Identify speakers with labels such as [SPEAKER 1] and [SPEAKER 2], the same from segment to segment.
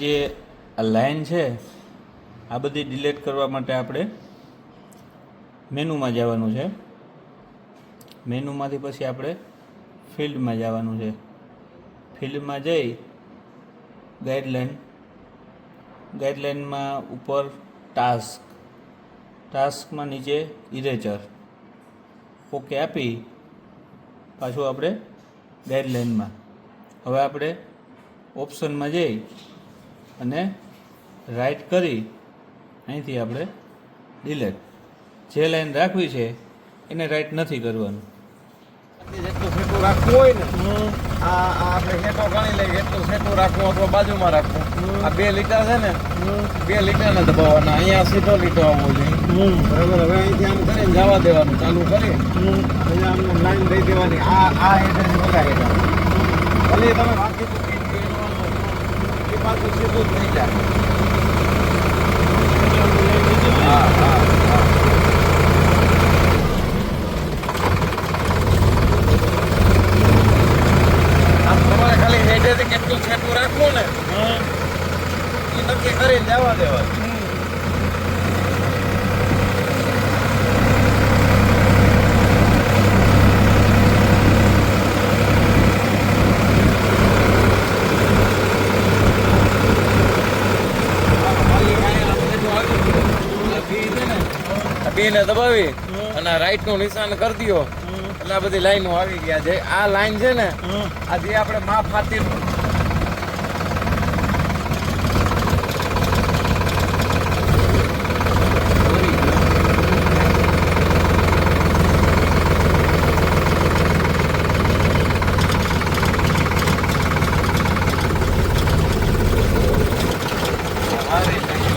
[SPEAKER 1] જે આ લાઈન છે આ બધી ડિલીટ કરવા માટે આપણે મેનુમાં જવાનું છે. મેનુમાંથી પછી આપણે ફિલ્ડમાં જવાનું છે. ફિલ્ડમાં જઈ ગાઈડલાઇનમાં ઉપર ટાસ્કમાં નીચે ઇરેઝર ઓકે આપી પાછું આપણે ગાઈડલાઇનમાં. હવે આપણે ઓપ્શનમાં જઈ અને રાઈટ કરી અહીંથી આપણે ડિલેટ. જે લાઈન રાખવી છે એને રાઈટ નથી કરવાનું.
[SPEAKER 2] જેટલું સેટું રાખવું હોય ને આ આપણે સેટો ગણી લઈએ એટલું સેટું રાખવું અથવા બાજુમાં રાખવું. આ 2 લીટર છે ને 2 લીટરને દબાવવાના. અહીંયા સીધો લીટો આવવો જોઈએ. બરાબર. હવે અહીંથી આમ કરીને જવા દેવાનું ચાલુ કરી પછી આમ લાઈન દઈ દેવાની. આ હેઠળ બધા હેઠળ ભલે તમે બાકી તો એ પાછું સીધું જ થઈ જાય. હા હા હા. ખાલી હેઠેથી કેટલું છેટું રાખવું ને એ નક્કી કરીને જવા દેવા. ને દબાવી અને રાઈટ નું નિશાન કરી દો એટલે આ બધી લાઈનો આવી ગયા છે. આ લાઈન છે ને આ જે આપણે માપ હાથી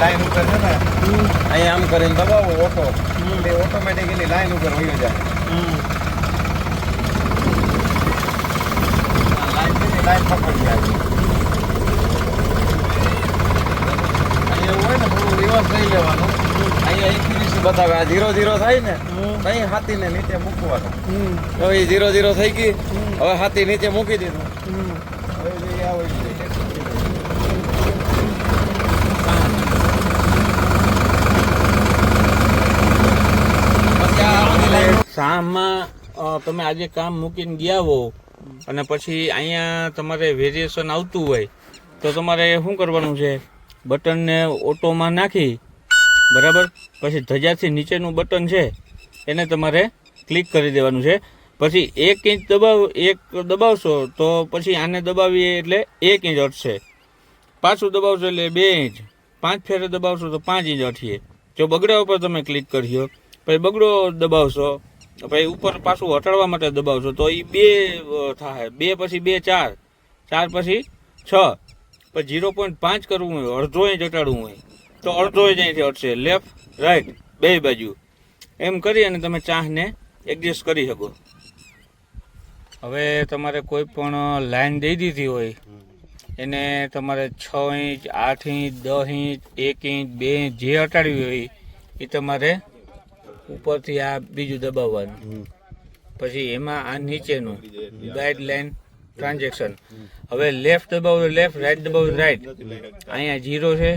[SPEAKER 2] લાઈન ઉપર છે ને અહીંયા આમ કરીને દબાવો ઓટો એટલે ઓટોમેટિકલી લાઈન ઉપર વહી જાય. લાઈન પકડી જાય. અહીંયા હોય ને થોડું રિવર્સ લઈ લેવાનું. અહીંયા 21 બતાવે આ 0 થાય ને અહીં હાથીને નીચે મૂકવાનું. હવે 0 થઈ ગઈ. હવે હાથી નીચે મૂકી દીધું. હવે જે આવે
[SPEAKER 1] શામાં તમે આજે કામ મૂકીને ગયા હો અને પછી અહીંયા તમારે વેરિએશન આવતું હોય તો તમારે શું કરવાનું છે, બટનને ઓટોમાં નાખી બરાબર પછી ધજાથી નીચેનું બટન છે એને તમારે ક્લિક કરી દેવાનું છે. પછી 1 ઇંચ દબાવશો તો પછી આને દબાવીએ એટલે 1 ઇંચ હટશે. પાછું દબાવશો એટલે 2 ઇંચ. 5 ફેરે દબાવશો તો 5 ઇંચ હટીએ. જો બગડા ઉપર તમે ક્લિક કર્યો પછી બગડો દબાવશો પછી ઉપર પાછું હટાડવા માટે દબાવશો તો એ 2 થાય. 2 પછી 2 4, 4 પછી 6. પછી 0.5 કરવું હોય, અડધો ઇંચ હટાડવું હોય તો અડધો ઇંચ અહીંથી હટશે. લેફ્ટ રાઈટ બે બાજુ એમ કરી અને તમે ચાહને એડજસ્ટ કરી શકો. હવે તમારે કોઈ પણ લાઈન દઈ દીધી હોય એને તમારે 6 inch 8 inch 10 inch 1 inch 2 inch જે હટાડવી હોય એ તમારે ઉપરથી આ બીજું દબાવવાનું. પછી એમાં આ નીચેનું ગાઈડલાઈન ટ્રાન્ઝેક્શન. હવે લેફ્ટ દબાવો લેફ્ટ, રાઈટ દબાવો રાઈટ. અહીંયા 0 છે,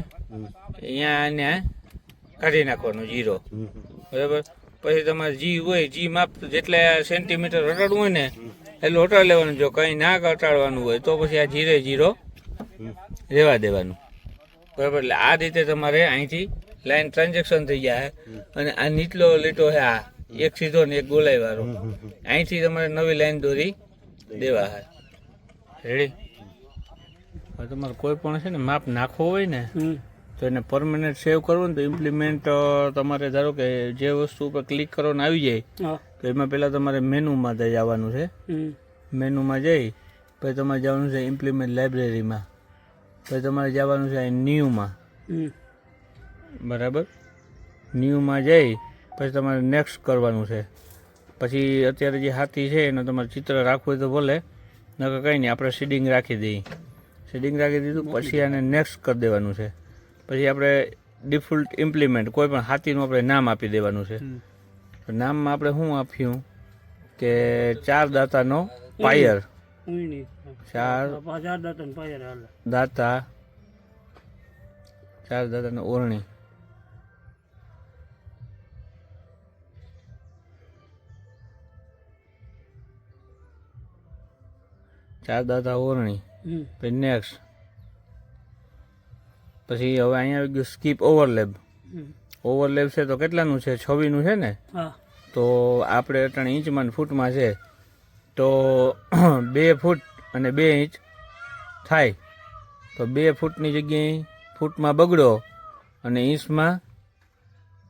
[SPEAKER 1] અહીંયા આને કાઢી નાખવાનું 0 બરાબર. પછી તમારે જી હોય જી માપ જેટલા સેન્ટીમીટર હટાડવું હોય ને એટલું હટાડી લેવાનું. જો કંઈ ના હટાડવાનું હોય તો પછી આ 0 રહેવા દેવાનું બરાબર. એટલે આ રીતે તમારે અહીંથી લાઈન ટ્રાન્ઝેક્શન થઈ જાય. અને આ નીચલો લીટો છે આ એક સીધો ને એક ગોલાઈ વાળો, અહીંથી તમારે નવી લાઈન દોરી દેવા છે. રેડી. હવે તમારે કોઈ પણ છે ને માપ નાખવો હોય ને તો એને પરમેનન્ટ સેવ કરવું ને તો ઇમ્પ્લિમેન્ટ તમારે ધારો કે જે વસ્તુ ઉપર ક્લિક કરવાનું આવી જાય તો એમાં પહેલાં તમારે મેનુમાં જવાનું છે. મેનુમાં જઈ પછી તમારે જવાનું છે ઇમ્પ્લિમેન્ટ લાઇબ્રેરીમાં. પછી તમારે જવાનું છે ન્યૂમાં બરાબર. ન્યૂમાં જઈ પછી તમારે નેક્સ્ટ કરવાનું છે. પછી અત્યારે જે હાથી છે એનો તમારે ચિત્ર રાખવું હોય તો ભલે, નકર કંઈ નહીં આપણે શેડિંગ રાખી દઈએ. શેડિંગ રાખી દીધું પછી આને નેક્સ્ટ કરી દેવાનું છે. પછી આપણે ડિફોલ્ટ ઇમ્પ્લિમેન્ટ કોઈ પણ હાથીનું આપણે નામ આપી દેવાનું છે. નામમાં આપણે શું આપ્યું કે 4 દાંતાનો પાયર. 4 દાંતા ચાર દાંતાની ઓરણી. ચાર દાંતા ઓરણી. પછી નેક્સ્ટ, પછી હવે અહીંયા આવી ગયું સ્કીપ ઓવરલેપ. ઓવરલેપ છે તો કેટલાનું છે? 26નું છે ને? તો આપણે અટાણે ઇંચમાં ને ફૂટમાં છે તો 2 ફૂટ અને 2 ઇંચ થાય. તો 2 ફૂટની જગ્યાએ ફૂટમાં બગડો અને ઇંચમાં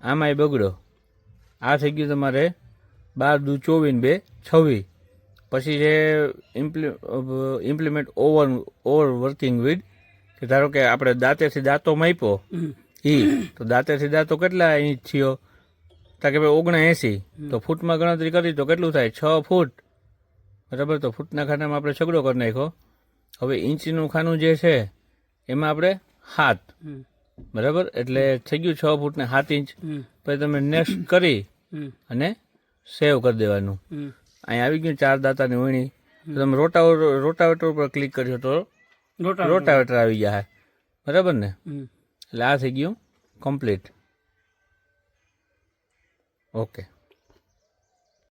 [SPEAKER 1] આમાંય બગડો. આ થઈ ગયું તમારે 12 દુ 24 2 26. પછી છે ઇમ્પ્લિમેન્ટ ઓવર વર્કિંગ વિથ, કે ધારો કે આપણે દાંતેથી દાંતો માપ્યો તો દાંતેથી દાંતો કેટલા ઇંચ થયો? કે ભાઈ 79. તો ફૂટમાં ગણતરી કરી તો કેટલું થાય? 6 ફૂટ. બરાબર. તો ફૂટના ખાનામાં આપણે છગડો કરી નાખ્યો. હવે ઇંચનું ખાનું જે છે એમાં આપણે 7. બરાબર. એટલે થઈ ગયું 6 ફૂટ ને 7 ઇંચ. પછી તમે નેક્સ્ટ કરી અને સેવ કરી દેવાનું. અહીંયા આવી ગયું ચાર દાંતાની વીણી. તમે રોટાવેટર ઉપર ક્લિક કરશો તો રોટાવેટર આવી ગયા. બરાબર ને? એટલે આ થઈ ગયું કમ્પ્લીટ. ઓકે.